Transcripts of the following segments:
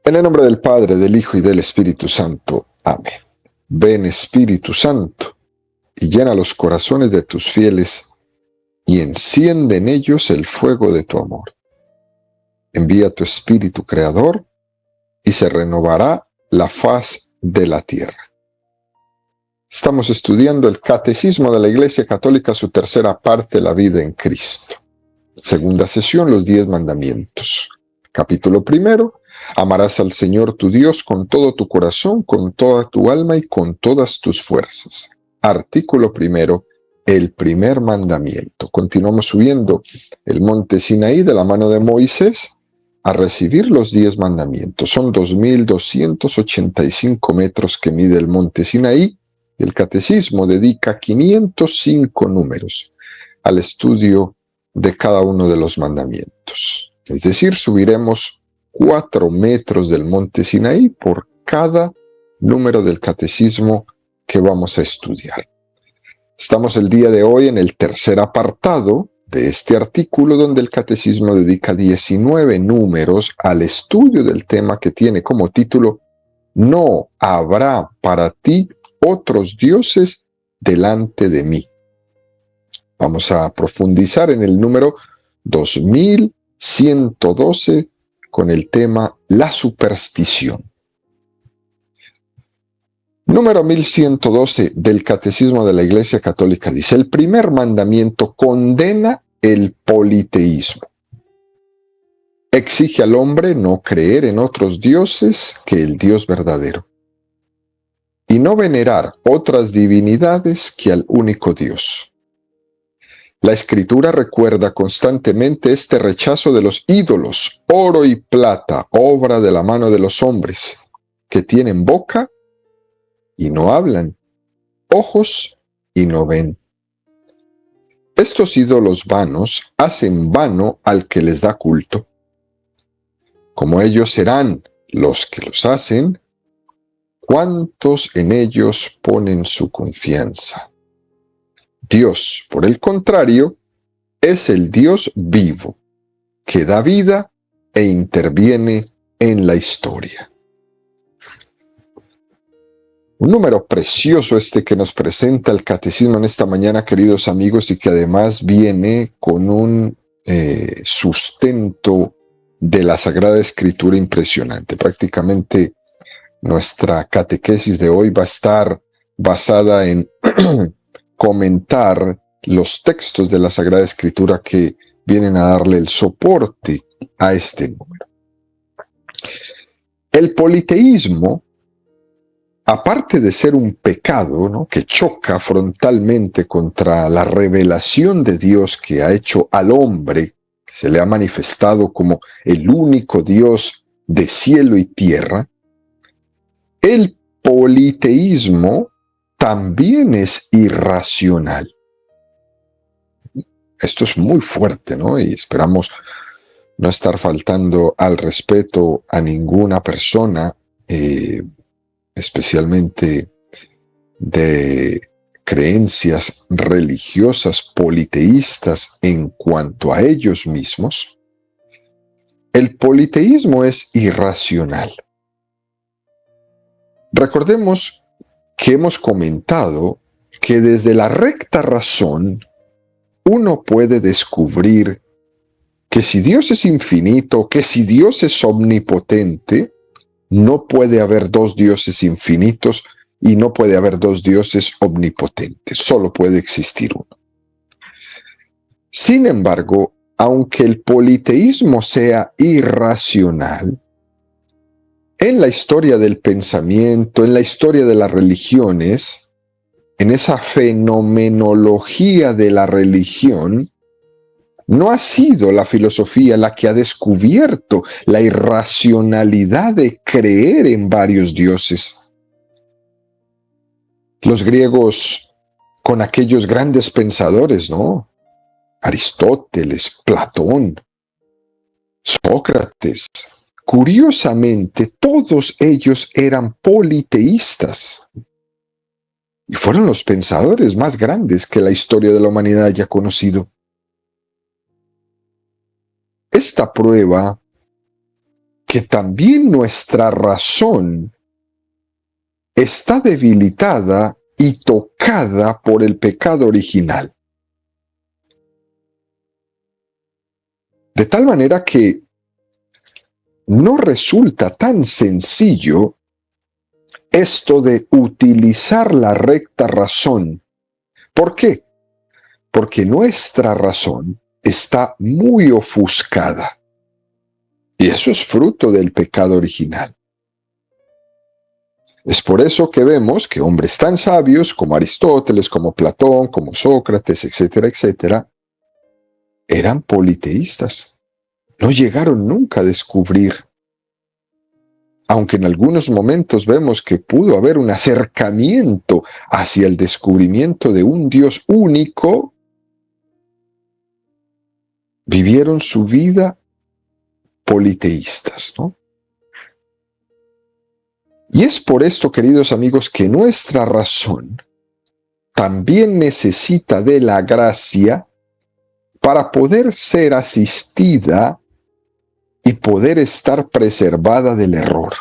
En el nombre del Padre, del Hijo y del Espíritu Santo. Amén. Ven, Espíritu Santo, y llena los corazones de tus fieles, y enciende en ellos el fuego de tu amor. Envía tu Espíritu Creador, y se renovará la faz de la tierra. Estamos estudiando el Catecismo de la Iglesia Católica, su tercera parte, la vida en Cristo. Segunda sesión, los 10 mandamientos. Capítulo primero, amarás al Señor tu Dios con todo tu corazón, con toda tu alma y con todas tus fuerzas. Artículo primero, el primer mandamiento. Continuamos subiendo el monte Sinaí de la mano de Moisés a recibir los 10 mandamientos. Son 2.285 metros que mide el monte Sinaí. El Catecismo dedica 505 números al estudio de cada uno de los mandamientos. Es decir, subiremos 4 metros del monte Sinaí por cada número del Catecismo que vamos a estudiar. Estamos el día de hoy en el tercer apartado de este artículo, donde el Catecismo dedica 19 números al estudio del tema que tiene como título No habrá para ti otros dioses delante de mí. Vamos a profundizar en el número 2112 con el tema La superstición. Número 1112 del Catecismo de la Iglesia Católica dice: el primer mandamiento condena el politeísmo. Exige al hombre no creer en otros dioses que el Dios verdadero, y no venerar otras divinidades que al único Dios. La Escritura recuerda constantemente este rechazo de los ídolos, oro y plata, obra de la mano de los hombres, que tienen boca y no hablan, ojos y no ven. Estos ídolos vanos hacen vano al que les da culto. Como ellos serán los que los hacen, ¿cuántos en ellos ponen su confianza? Dios, por el contrario, es el Dios vivo, que da vida e interviene en la historia. Un número precioso este que nos presenta el Catecismo en esta mañana, queridos amigos, y que además viene con un sustento de la Sagrada Escritura impresionante. Prácticamente nuestra catequesis de hoy va a estar basada en comentar los textos de la Sagrada Escritura que vienen a darle el soporte a este número. El politeísmo, aparte de ser un pecado, ¿no?, que choca frontalmente contra la revelación de Dios que ha hecho al hombre, que se le ha manifestado como el único Dios de cielo y tierra, el politeísmo también es irracional. Esto es muy fuerte, ¿no? Y esperamos no estar faltando al respeto a ninguna persona, especialmente de creencias religiosas politeístas en cuanto a ellos mismos. El politeísmo es irracional. Recordemos que hemos comentado que desde la recta razón uno puede descubrir que si Dios es infinito, que si Dios es omnipotente, no puede haber dos dioses infinitos y no puede haber dos dioses omnipotentes, solo puede existir uno. Sin embargo, aunque el politeísmo sea irracional, en la historia del pensamiento, en la historia de las religiones, en esa fenomenología de la religión, no ha sido la filosofía la que ha descubierto la irracionalidad de creer en varios dioses. Los griegos, con aquellos grandes pensadores, ¿no?, Aristóteles, Platón, Sócrates, curiosamente, todos ellos eran politeístas. Y fueron los pensadores más grandes que la historia de la humanidad haya conocido. Esta prueba que también nuestra razón está debilitada y tocada por el pecado original. De tal manera que no resulta tan sencillo esto de utilizar la recta razón. ¿Por qué? Porque nuestra razón está muy ofuscada. Y eso es fruto del pecado original. Es por eso que vemos que hombres tan sabios como Aristóteles, como Platón, como Sócrates, etcétera, etcétera, eran politeístas. No llegaron nunca a descubrir, aunque en algunos momentos vemos que pudo haber un acercamiento hacia el descubrimiento de un Dios único, vivieron su vida politeístas, ¿no? Y es por esto, queridos amigos, que nuestra razón también necesita de la gracia para poder ser asistida y poder estar preservada del error.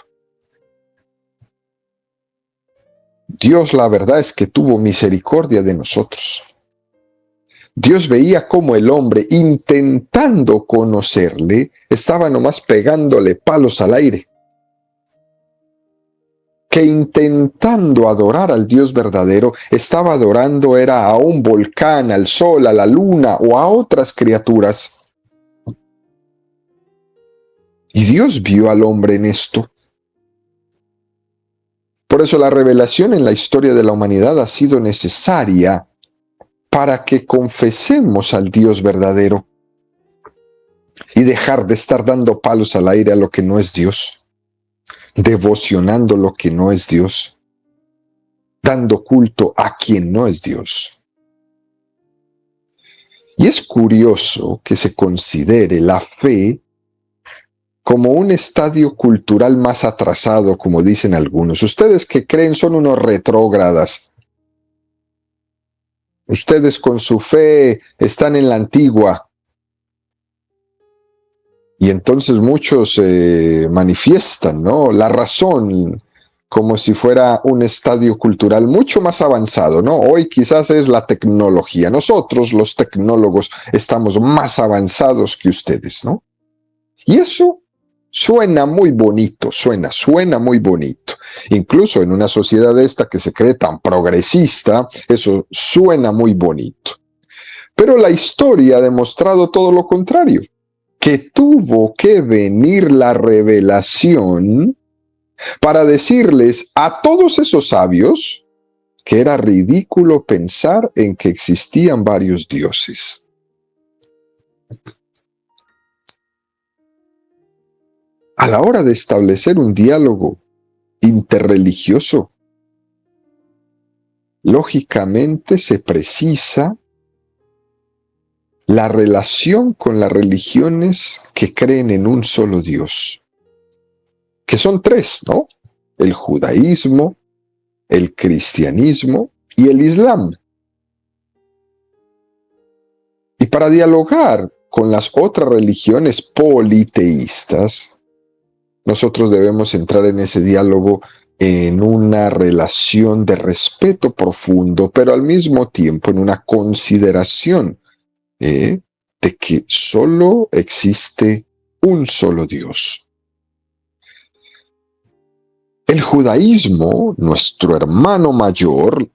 Dios, la verdad es que tuvo misericordia de nosotros. Dios veía cómo el hombre, intentando conocerle, estaba nomás pegándole palos al aire. Que intentando adorar al Dios verdadero, estaba adorando era a un volcán, al sol, a la luna o a otras criaturas. Y Dios vio al hombre en esto. Por eso la revelación en la historia de la humanidad ha sido necesaria para que confesemos al Dios verdadero y dejar de estar dando palos al aire a lo que no es Dios, devocionando lo que no es Dios, dando culto a quien no es Dios. Y es curioso que se considere la fe como un estadio cultural más atrasado, como dicen algunos. Ustedes que creen son unos retrógradas. Ustedes con su fe están en la antigua. Y entonces muchos manifiestan, ¿no?, la razón como si fuera un estadio cultural mucho más avanzado, ¿no? Hoy quizás es la tecnología. Nosotros, los tecnólogos, estamos más avanzados que ustedes, ¿no? Y eso suena muy bonito, suena muy bonito. Incluso en una sociedad esta que se cree tan progresista, eso suena muy bonito. Pero la historia ha demostrado todo lo contrario, que tuvo que venir la revelación para decirles a todos esos sabios que era ridículo pensar en que existían varios dioses. A la hora de establecer un diálogo interreligioso, lógicamente se precisa la relación con las religiones que creen en un solo Dios, que son tres, ¿no? El judaísmo, el cristianismo y el islam. Y para dialogar con las otras religiones politeístas, nosotros debemos entrar en ese diálogo en una relación de respeto profundo, pero al mismo tiempo en una consideración de que solo existe un solo Dios. El judaísmo, nuestro hermano mayor,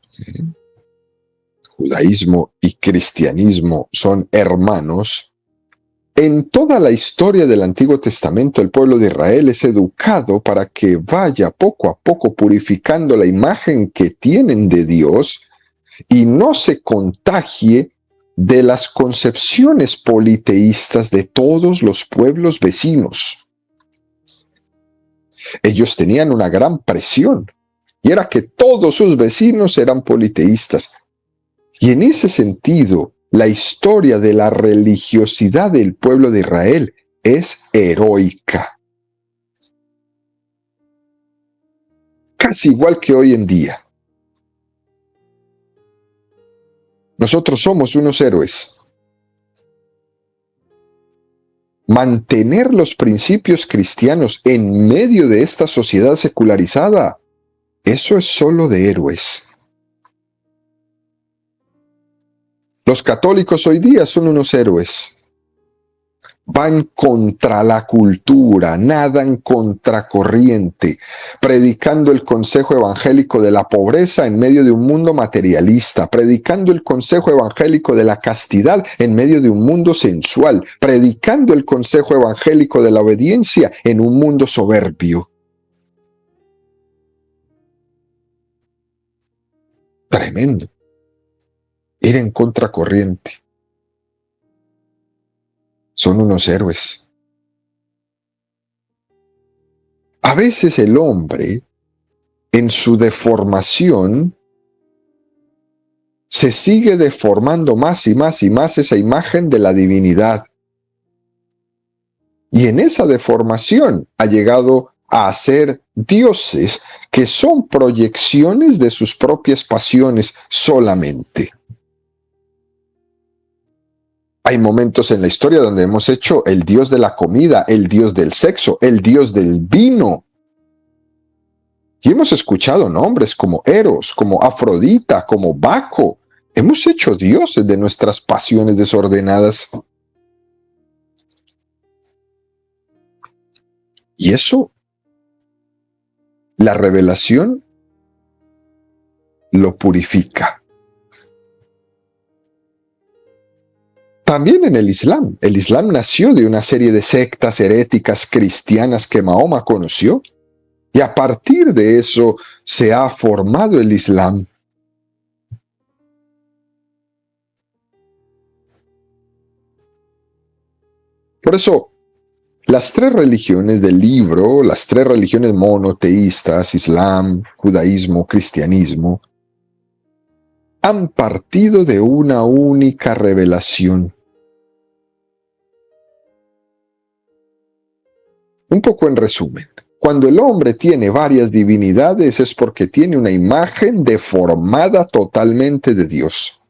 judaísmo y cristianismo son hermanos. En toda la historia del Antiguo Testamento, el pueblo de Israel es educado para que vaya poco a poco purificando la imagen que tienen de Dios y no se contagie de las concepciones politeístas de todos los pueblos vecinos. Ellos tenían una gran presión, y era que todos sus vecinos eran politeístas. Y en ese sentido, la historia de la religiosidad del pueblo de Israel es heroica. Casi igual que hoy en día. Nosotros somos unos héroes. mantener los principios cristianos en medio de esta sociedad secularizada, eso es solo de héroes. Los católicos hoy día son unos héroes. Van contra la cultura, nadan contracorriente, predicando el consejo evangélico de la pobreza en medio de un mundo materialista, predicando el consejo evangélico de la castidad en medio de un mundo sensual, predicando el consejo evangélico de la obediencia en un mundo soberbio. Tremendo. Ir en contracorriente. Son unos héroes. A veces el hombre, en su deformación, se sigue deformando más y más y más esa imagen de la divinidad. Y en esa deformación ha llegado a ser dioses que son proyecciones de sus propias pasiones solamente. Hay momentos en la historia donde hemos hecho el dios de la comida, el dios del sexo, el dios del vino. Y hemos escuchado nombres como Eros, como Afrodita, como Baco. Hemos hecho dioses de nuestras pasiones desordenadas. Y eso, la revelación lo purifica. También en el Islam nació de una serie de sectas heréticas cristianas que Mahoma conoció, y a partir de eso se ha formado el Islam. Por eso, las tres religiones del libro, las tres religiones monoteístas, Islam, judaísmo, cristianismo, han partido de una única revelación. Un poco en resumen, cuando el hombre tiene varias divinidades es porque tiene una imagen deformada totalmente de Dios.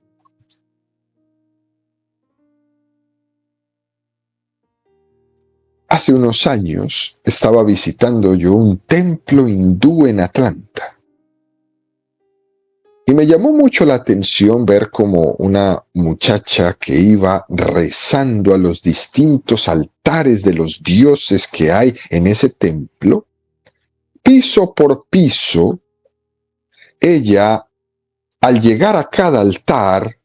Hace unos años estaba visitando yo un templo hindú en Atlanta. Y me llamó mucho la atención ver como una muchacha que iba rezando a los distintos altares de los dioses que hay en ese templo, piso por piso, ella, al llegar a cada altar,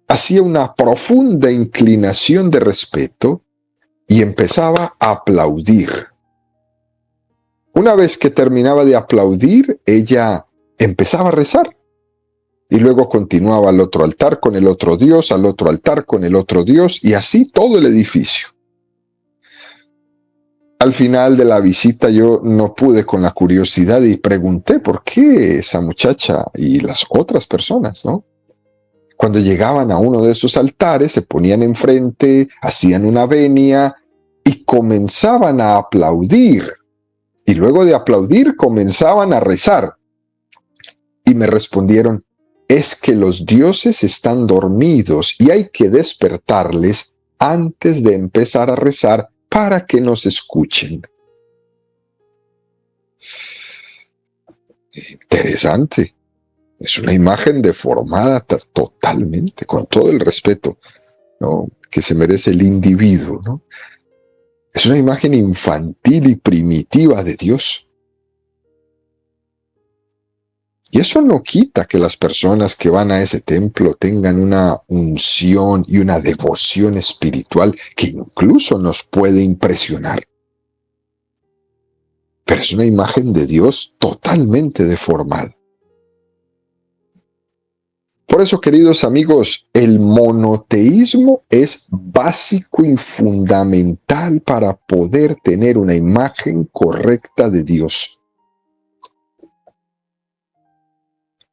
hacía una profunda inclinación de respeto y empezaba a aplaudir. Una vez que terminaba de aplaudir, ella empezaba a rezar y luego continuaba al otro altar con el otro dios, al otro altar con el otro dios, y así todo el edificio. Al final de la visita yo no pude con la curiosidad y pregunté por qué esa muchacha y las otras personas, ¿no? Cuando llegaban a uno de esos altares se ponían enfrente, hacían una venia y comenzaban a aplaudir, y luego de aplaudir comenzaban a rezar. Y me respondieron, es que los dioses están dormidos y hay que despertarles antes de empezar a rezar para que nos escuchen. Interesante. Es una imagen deformada totalmente, con todo el respeto, ¿no?, que se merece el individuo, ¿no? Es una imagen infantil y primitiva de Dios. Y eso no quita que las personas que van a ese templo tengan una unción y una devoción espiritual que incluso nos puede impresionar. Pero es una imagen de Dios totalmente deformada. Por eso, queridos amigos, el monoteísmo es básico y fundamental para poder tener una imagen correcta de Dios.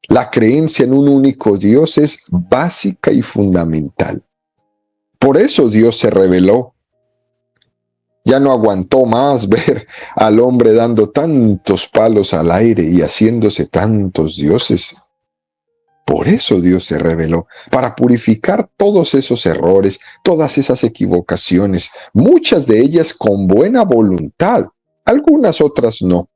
La creencia en un único Dios es básica y fundamental. Por eso Dios se reveló. Ya no aguantó más ver al hombre dando tantos palos al aire y haciéndose tantos dioses. Por eso Dios se reveló, para purificar todos esos errores, todas esas equivocaciones, muchas de ellas con buena voluntad, algunas otras no.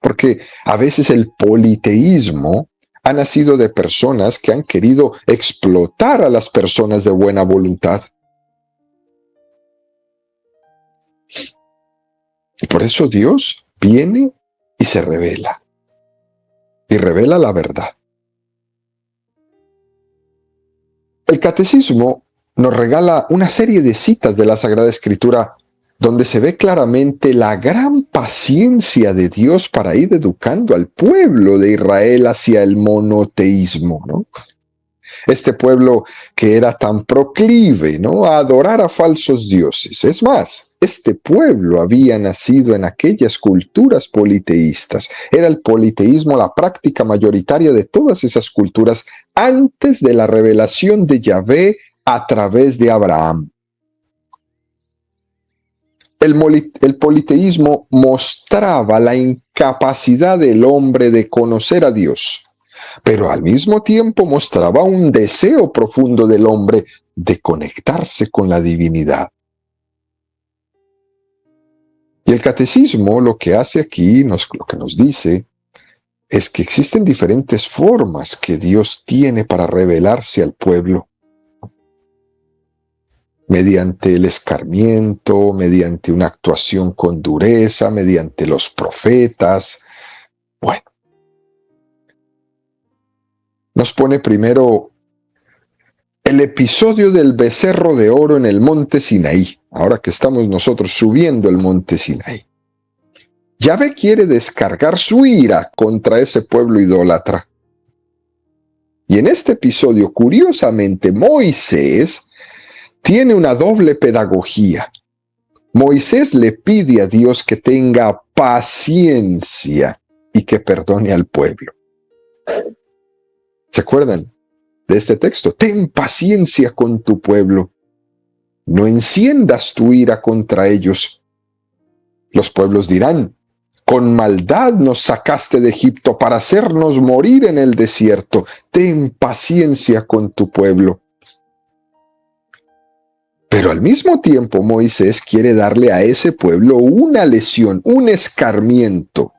Porque a veces el politeísmo ha nacido de personas que han querido explotar a las personas de buena voluntad. Y por eso Dios viene y se revela. Y revela la verdad. El catecismo nos regala una serie de citas de la Sagrada Escritura donde se ve claramente la gran paciencia de Dios para ir educando al pueblo de Israel hacia el monoteísmo, ¿no? Este pueblo que era tan proclive, ¿no?, a adorar a falsos dioses. Es más, este pueblo había nacido en aquellas culturas politeístas. Era el politeísmo la práctica mayoritaria de todas esas culturas antes de la revelación de Yahvé a través de Abraham. El politeísmo mostraba la incapacidad del hombre de conocer a Dios, pero al mismo tiempo mostraba un deseo profundo del hombre de conectarse con la divinidad. Y el catecismo lo que hace aquí, lo que nos dice, es que existen diferentes formas que Dios tiene para revelarse al pueblo. Mediante el escarmiento, mediante una actuación con dureza, mediante los profetas. Bueno, nos pone primero el episodio del becerro de oro en el monte Sinaí, ahora que estamos nosotros subiendo el monte Sinaí. Yahvé quiere descargar su ira contra ese pueblo idólatra. Y en este episodio, curiosamente, Moisés tiene una doble pedagogía. Moisés le pide a Dios que tenga paciencia y que perdone al pueblo. ¿Se acuerdan de este texto? Ten paciencia con tu pueblo. No enciendas tu ira contra ellos. Los pueblos dirán, con maldad nos sacaste de Egipto para hacernos morir en el desierto. Ten paciencia con tu pueblo. Pero al mismo tiempo Moisés quiere darle a ese pueblo una lesión, un escarmiento.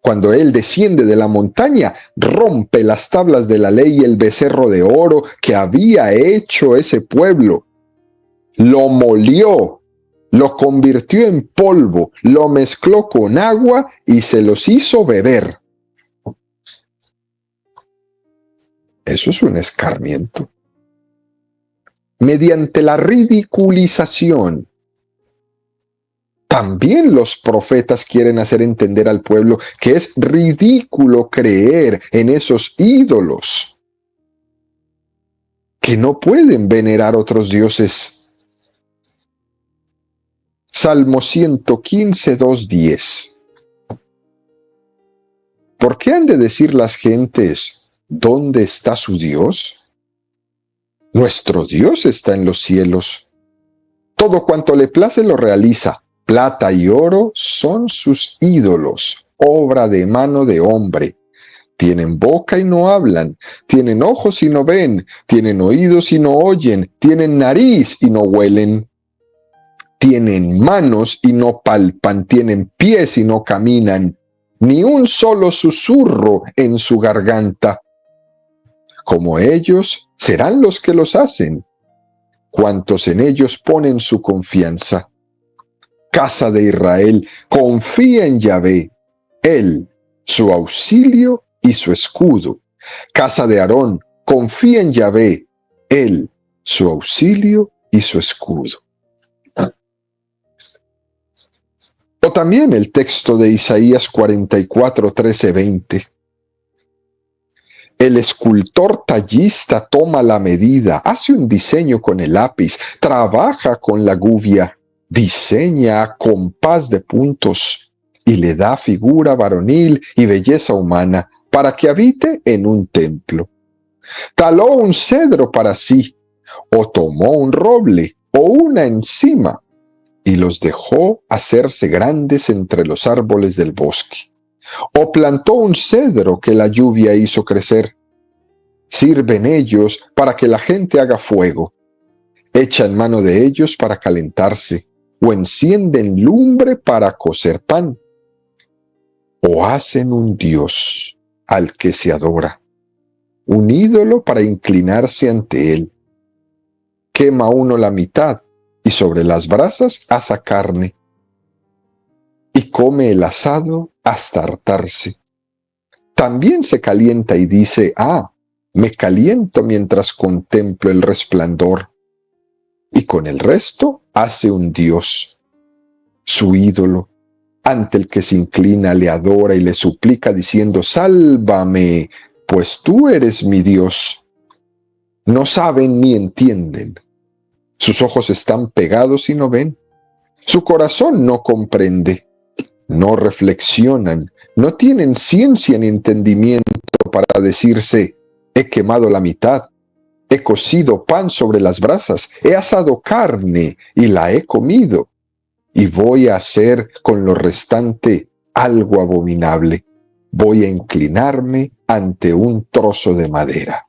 Cuando él desciende de la montaña, rompe las tablas de la ley y el becerro de oro que había hecho ese pueblo. Lo molió, lo convirtió en polvo, lo mezcló con agua y se los hizo beber. Eso es un escarmiento. Mediante la ridiculización. También los profetas quieren hacer entender al pueblo que es ridículo creer en esos ídolos, que no pueden venerar otros dioses. Salmo 115, 2:10. ¿Por qué han de decir las gentes, ¿dónde está su Dios? Nuestro Dios está en los cielos. Todo cuanto le place lo realiza. Plata y oro son sus ídolos, obra de mano de hombre. Tienen boca y no hablan, tienen ojos y no ven, tienen oídos y no oyen, tienen nariz y no huelen. Tienen manos y no palpan, tienen pies y no caminan, ni un solo susurro en su garganta. Como ellos serán los que los hacen, cuantos en ellos ponen su confianza. Casa de Israel, confía en Yahvé, Él, su auxilio y su escudo. Casa de Aarón, confía en Yahvé, Él, su auxilio y su escudo. O también el texto de Isaías 44, 13, 20. El escultor tallista toma la medida, hace un diseño con el lápiz, trabaja con la gubia, diseña a compás de puntos y le da figura varonil y belleza humana para que habite en un templo. Taló un cedro para sí, o tomó un roble o una encima y los dejó hacerse grandes entre los árboles del bosque. ¿O plantó un cedro que la lluvia hizo crecer? Sirven ellos para que la gente haga fuego, echan mano de ellos para calentarse, o encienden lumbre para cocer pan. O hacen un dios al que se adora, un ídolo para inclinarse ante él. Quema uno la mitad, y sobre las brasas asa carne, y come el asado hasta hartarse. También se calienta y dice, me caliento mientras contemplo el resplandor. Y con el resto hace un dios, su ídolo, ante el que se inclina, le adora y le suplica diciendo, sálvame, pues tú eres mi Dios. No saben ni entienden. Sus ojos están pegados y no ven. Su corazón no comprende. No reflexionan. No tienen ciencia ni entendimiento para decirse, he quemado la mitad. He cocido pan sobre las brasas. He asado carne y la he comido. Y voy a hacer con lo restante algo abominable. Voy a inclinarme ante un trozo de madera.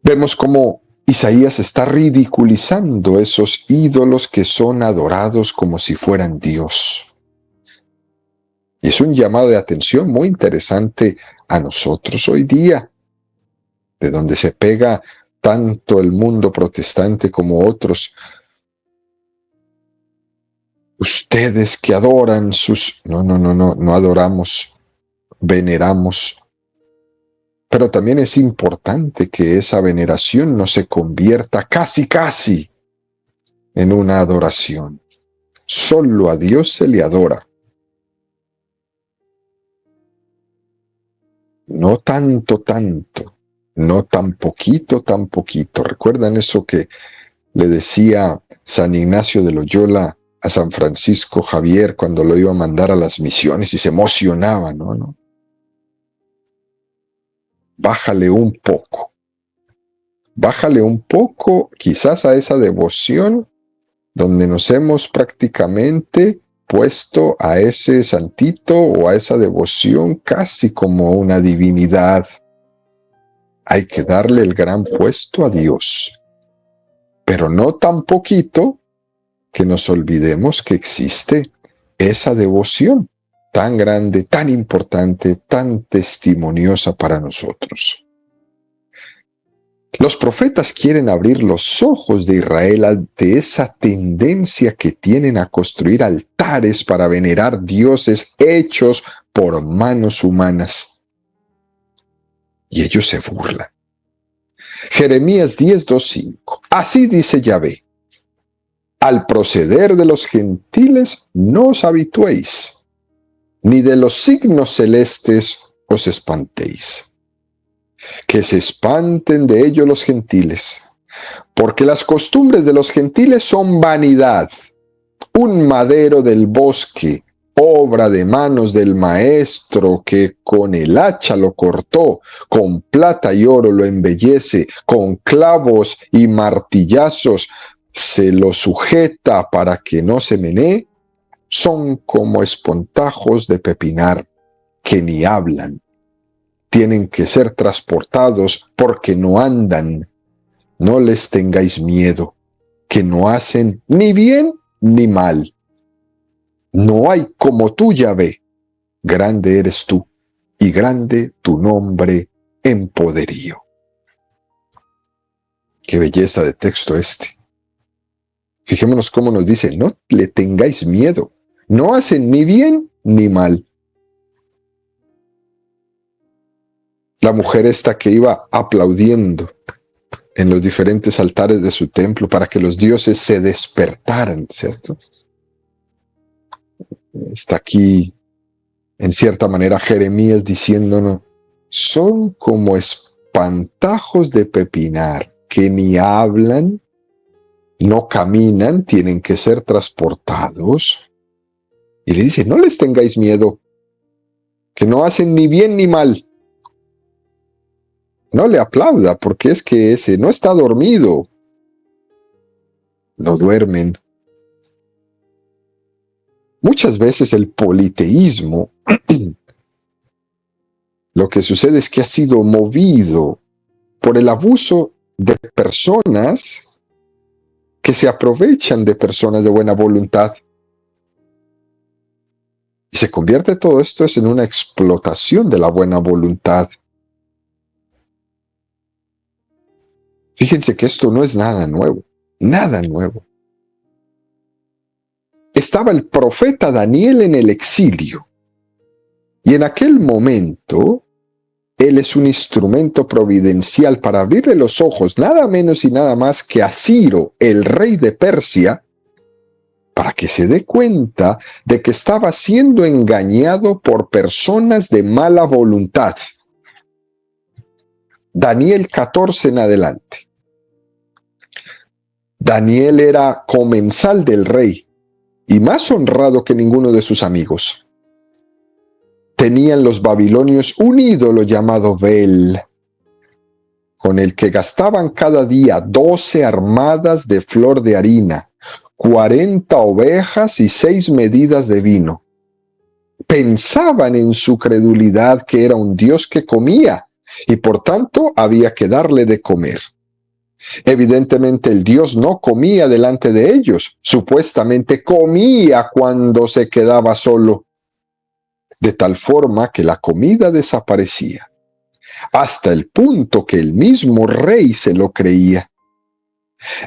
Vemos cómo Isaías está ridiculizando esos ídolos que son adorados como si fueran Dios. Y es un llamado de atención muy interesante a nosotros hoy día, de donde se pega tanto el mundo protestante como otros. Ustedes que adoran sus... No adoramos, veneramos. Pero también es importante que esa veneración no se convierta casi en una adoración. Solo a Dios se le adora. No tanto, no tan poquito. ¿Recuerdan eso que le decía San Ignacio de Loyola a San Francisco Javier cuando lo iba a mandar a las misiones y se emocionaba, ¿no? Bájale un poco quizás a esa devoción donde nos hemos prácticamente puesto a ese santito o a esa devoción casi como una divinidad. Hay que darle el gran puesto a Dios, pero no tan poquito que nos olvidemos que existe esa devoción tan grande, tan importante, tan testimoniosa para nosotros. Los profetas quieren abrir los ojos de Israel ante esa tendencia que tienen a construir altares para venerar dioses hechos por manos humanas. Y ellos se burlan. Jeremías 10:2-5. Así dice Yahvé: al proceder de los gentiles no os habituéis, ni de los signos celestes os espantéis. Que se espanten de ello los gentiles, porque las costumbres de los gentiles son vanidad, un madero del bosque, obra de manos del maestro que con el hacha lo cortó, con plata y oro lo embellece, con clavos y martillazos se lo sujeta para que no se menee. Son como espontajos de pepinar que ni hablan. Tienen que ser transportados porque no andan. No les tengáis miedo, que no hacen ni bien ni mal. No hay como tú, Yahvé. Grande eres tú, y grande tu nombre en poderío. Qué belleza de texto este. Fijémonos cómo nos dice, no le tengáis miedo. No hacen ni bien ni mal. La mujer esta que iba aplaudiendo en los diferentes altares de su templo para que los dioses se despertaran, ¿cierto? Está aquí, en cierta manera, Jeremías diciéndonos, son como espantajos de pepinar que ni hablan, no caminan, tienen que ser transportados. Y le dice, no les tengáis miedo, que no hacen ni bien ni mal. No le aplauda, porque es que ese no está dormido. No duermen. Muchas veces el politeísmo, lo que sucede es que ha sido movido por el abuso de personas que se aprovechan de personas de buena voluntad. Y se convierte todo esto en una explotación de la buena voluntad. Fíjense que esto no es nada nuevo, nada nuevo. Estaba el profeta Daniel en el exilio, y en aquel momento él es un instrumento providencial para abrirle los ojos, nada menos y nada más que a Ciro, el rey de Persia, para que se dé cuenta de que estaba siendo engañado por personas de mala voluntad. Daniel 14 en adelante. Daniel era comensal del rey y más honrado que ninguno de sus amigos. Tenían los babilonios un ídolo llamado Bel, con el que gastaban cada día 12 armadas de flor de harina, 40 ovejas y 6 medidas de vino. Pensaban en su credulidad que era un Dios que comía y por tanto había que darle de comer. Evidentemente el Dios no comía delante de ellos, supuestamente comía cuando se quedaba solo, de tal forma que la comida desaparecía, hasta el punto que el mismo rey se lo creía.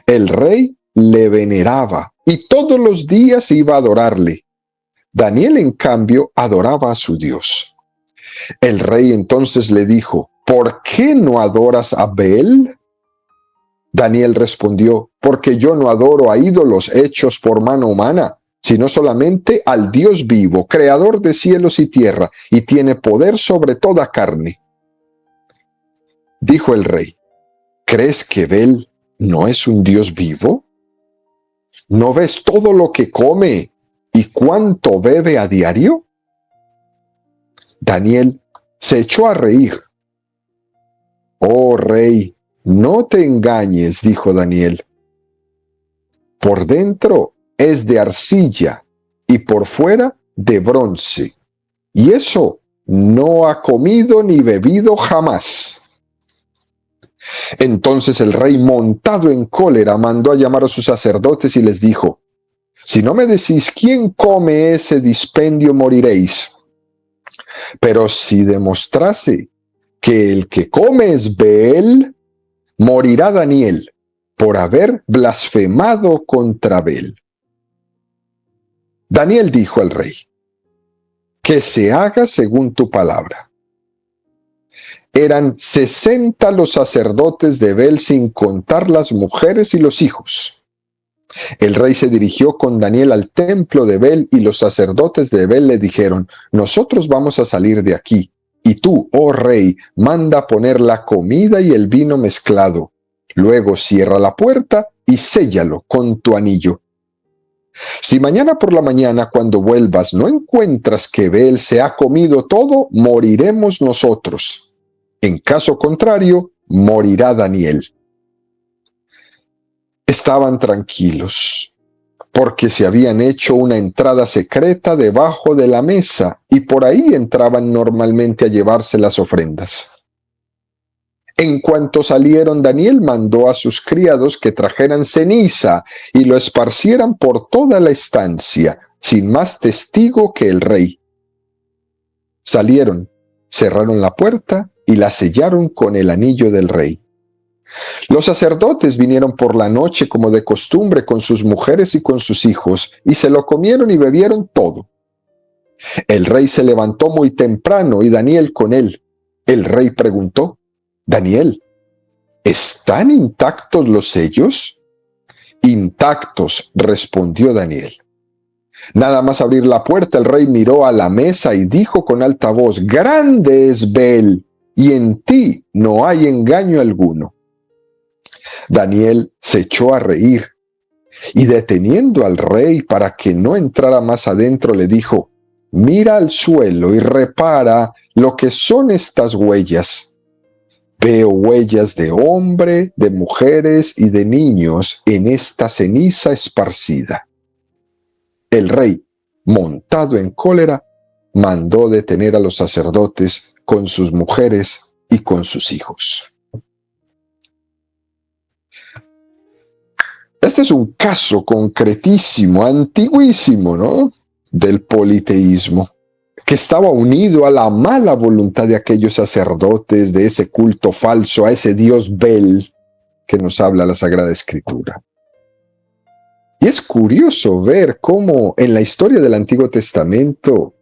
El rey le veneraba y todos los días iba a adorarle. Daniel, en cambio, adoraba a su Dios. El rey entonces le dijo: ¿por qué no adoras a Bel? Daniel respondió: porque yo no adoro a ídolos hechos por mano humana, sino solamente al Dios vivo, creador de cielos y tierra, y tiene poder sobre toda carne. Dijo el rey: ¿crees que Bel no es un Dios vivo? ¿No ves todo lo que come y cuánto bebe a diario? Daniel se echó a reír. Oh rey, no te engañes, dijo Daniel. Por dentro es de arcilla y por fuera de bronce, y eso no ha comido ni bebido jamás. Entonces el rey, montado en cólera, mandó a llamar a sus sacerdotes y les dijo: si no me decís quién come ese dispendio, moriréis. Pero si demostrase que el que come es Bel, morirá Daniel por haber blasfemado contra Bel. Daniel dijo al rey: que se haga según tu palabra. Eran 60 los sacerdotes de Bel, sin contar las mujeres y los hijos. El rey se dirigió con Daniel al templo de Bel, y los sacerdotes de Bel le dijeron: nosotros vamos a salir de aquí, y tú, oh rey, manda poner la comida y el vino mezclado. Luego cierra la puerta y séllalo con tu anillo. Si mañana por la mañana, cuando vuelvas, no encuentras que Bel se ha comido todo, moriremos nosotros. En caso contrario, morirá Daniel. Estaban tranquilos, porque se habían hecho una entrada secreta debajo de la mesa, y por ahí entraban normalmente a llevarse las ofrendas. En cuanto salieron, Daniel mandó a sus criados que trajeran ceniza y lo esparcieran por toda la estancia, sin más testigo que el rey. Salieron, cerraron la puerta y la sellaron con el anillo del rey. Los sacerdotes vinieron por la noche como de costumbre con sus mujeres y con sus hijos, y se lo comieron y bebieron todo. El rey se levantó muy temprano y Daniel con él. El rey preguntó: Daniel, ¿están intactos los sellos? Intactos, respondió Daniel. Nada más abrir la puerta, el rey miró a la mesa y dijo con alta voz: grande es Bel, y en ti no hay engaño alguno. Daniel se echó a reír, y deteniendo al rey para que no entrara más adentro, le dijo: mira al suelo y repara lo que son estas huellas. Veo huellas de hombre, de mujeres y de niños en esta ceniza esparcida. El rey, montado en cólera, mandó detener a los sacerdotes con sus mujeres y con sus hijos. Este es un caso concretísimo, antiguísimo, ¿no?, del politeísmo, que estaba unido a la mala voluntad de aquellos sacerdotes, de ese culto falso, a ese dios Bel que nos habla la Sagrada Escritura. Y es curioso ver cómo en la historia del Antiguo Testamento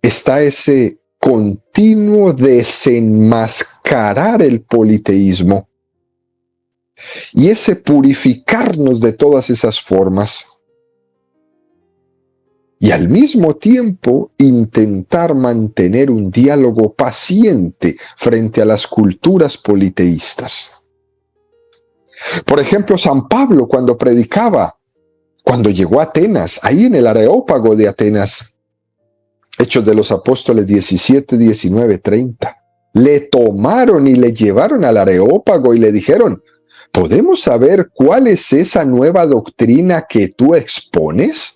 está ese continuo desenmascarar el politeísmo y ese purificarnos de todas esas formas, y al mismo tiempo intentar mantener un diálogo paciente frente a las culturas politeístas. Por ejemplo, San Pablo, cuando predicaba, cuando llegó a Atenas, ahí en el Areópago de Atenas, Hechos de los Apóstoles 17, 19, 30, le tomaron y le llevaron al Areópago y le dijeron: ¿podemos saber cuál es esa nueva doctrina que tú expones?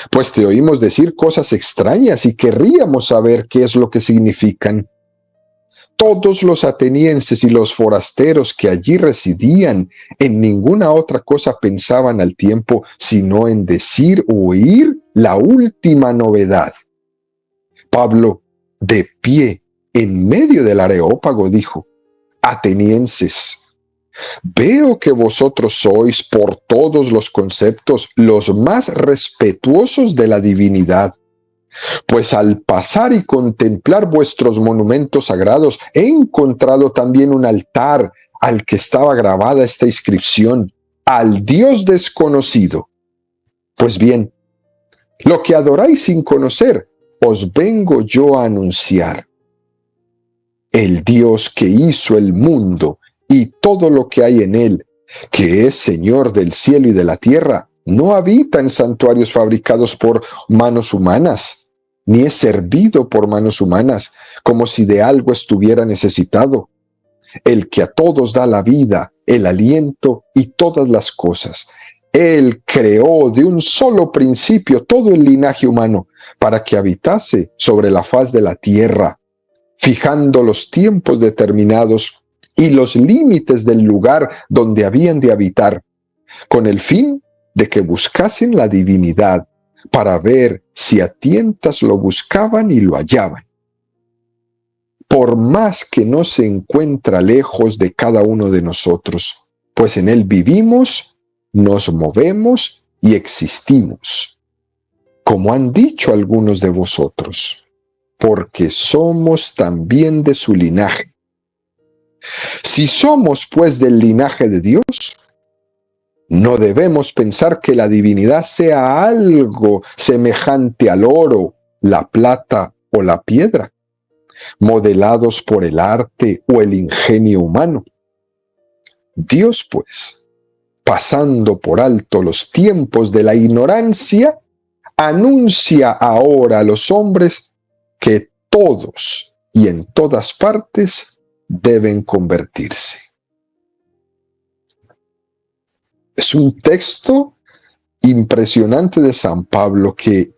Pues te oímos decir cosas extrañas y querríamos saber qué es lo que significan. Todos los atenienses y los forasteros que allí residían en ninguna otra cosa pensaban al tiempo sino en decir o oír la última novedad. Pablo, de pie en medio del Areópago, dijo: atenienses, veo que vosotros sois por todos los conceptos los más respetuosos de la divinidad. Pues al pasar y contemplar vuestros monumentos sagrados, he encontrado también un altar al que estaba grabada esta inscripción: al Dios desconocido. Pues bien, lo que adoráis sin conocer, os vengo yo a anunciar. El Dios que hizo el mundo y todo lo que hay en él, que es Señor del cielo y de la tierra, no habita en santuarios fabricados por manos humanas, ni es servido por manos humanas, como si de algo estuviera necesitado. El que a todos da la vida, el aliento y todas las cosas. Él creó de un solo principio todo el linaje humano, para que habitase sobre la faz de la tierra, fijando los tiempos determinados y los límites del lugar donde habían de habitar, con el fin de que buscasen la divinidad, para ver si a tientas lo buscaban y lo hallaban. Por más que no se encuentra lejos de cada uno de nosotros, pues en él vivimos, nos movemos y existimos, como han dicho algunos de vosotros, porque somos también de su linaje. Si somos pues del linaje de Dios, no debemos pensar que la divinidad sea algo semejante al oro, la plata o la piedra, modelados por el arte o el ingenio humano. Dios, pues, pasando por alto los tiempos de la ignorancia, anuncia ahora a los hombres que todos y en todas partes deben convertirse. Es un texto impresionante de San Pablo, que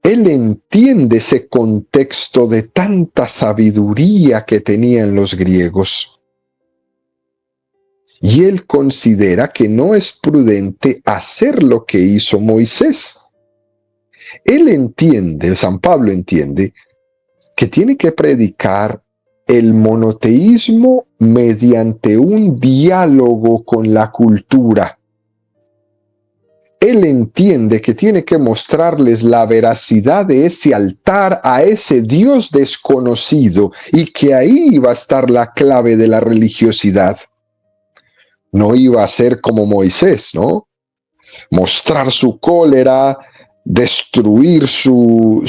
él entiende ese contexto de tanta sabiduría que tenían los griegos. Y él considera que no es prudente hacer lo que hizo Moisés. Él entiende, San Pablo entiende, que tiene que predicar el monoteísmo mediante un diálogo con la cultura. Él entiende que tiene que mostrarles la veracidad de ese altar a ese Dios desconocido, y que ahí iba a estar la clave de la religiosidad. No iba a ser como Moisés, ¿no? Mostrar su cólera, destruir su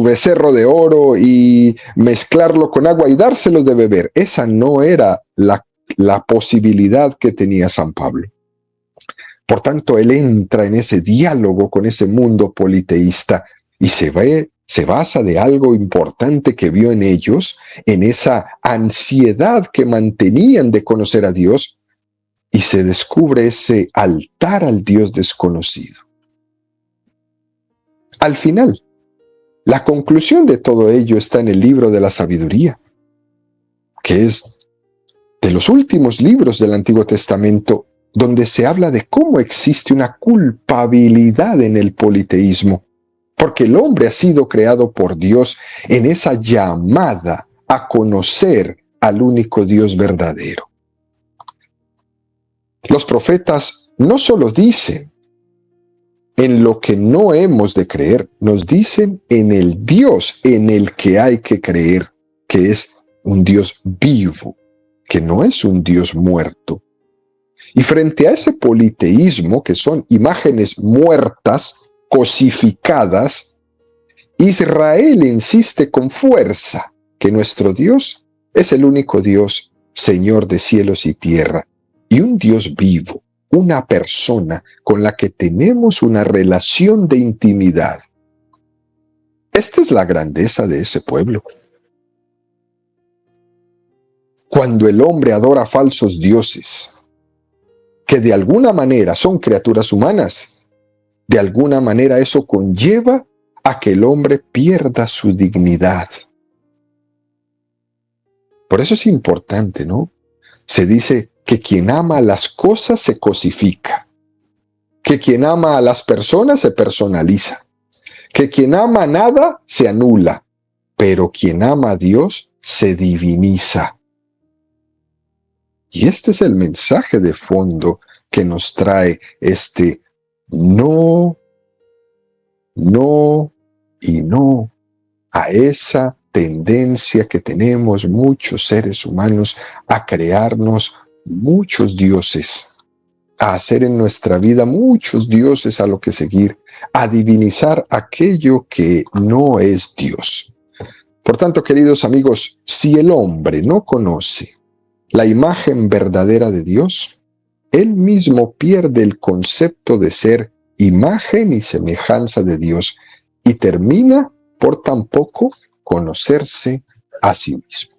becerro de oro y mezclarlo con agua y dárselos de beber. Esa no era la posibilidad que tenía San Pablo. Por tanto, él entra en ese diálogo con ese mundo politeísta y se basa de algo importante que vio en ellos, en esa ansiedad que mantenían de conocer a Dios, y se descubre ese altar al Dios desconocido. Al final, la conclusión de todo ello está en el libro de la sabiduría, que es de los últimos libros del Antiguo Testamento, donde se habla de cómo existe una culpabilidad en el politeísmo, porque el hombre ha sido creado por Dios en esa llamada a conocer al único Dios verdadero. Los profetas no solo dicen en lo que no hemos de creer, nos dicen en el Dios en el que hay que creer, que es un Dios vivo, que no es un Dios muerto. Y frente a ese politeísmo, que son imágenes muertas, cosificadas, Israel insiste con fuerza que nuestro Dios es el único Dios, Señor de cielos y tierra, y un Dios vivo, una persona con la que tenemos una relación de intimidad. Esta es la grandeza de ese pueblo. Cuando el hombre adora falsos dioses, que de alguna manera son criaturas humanas, de alguna manera eso conlleva a que el hombre pierda su dignidad. Por eso es importante, ¿no? Se dice que quien ama las cosas se cosifica, que quien ama a las personas se personaliza, que quien ama nada se anula, pero quien ama a Dios se diviniza. Y este es el mensaje de fondo que nos trae este no y no a esa tendencia que tenemos muchos seres humanos a crearnos muchos dioses, a hacer en nuestra vida muchos dioses a lo que seguir, a divinizar aquello que no es Dios. Por tanto, queridos amigos, si el hombre no conoce la imagen verdadera de Dios, él mismo pierde el concepto de ser imagen y semejanza de Dios y termina por tampoco conocerse a sí mismo.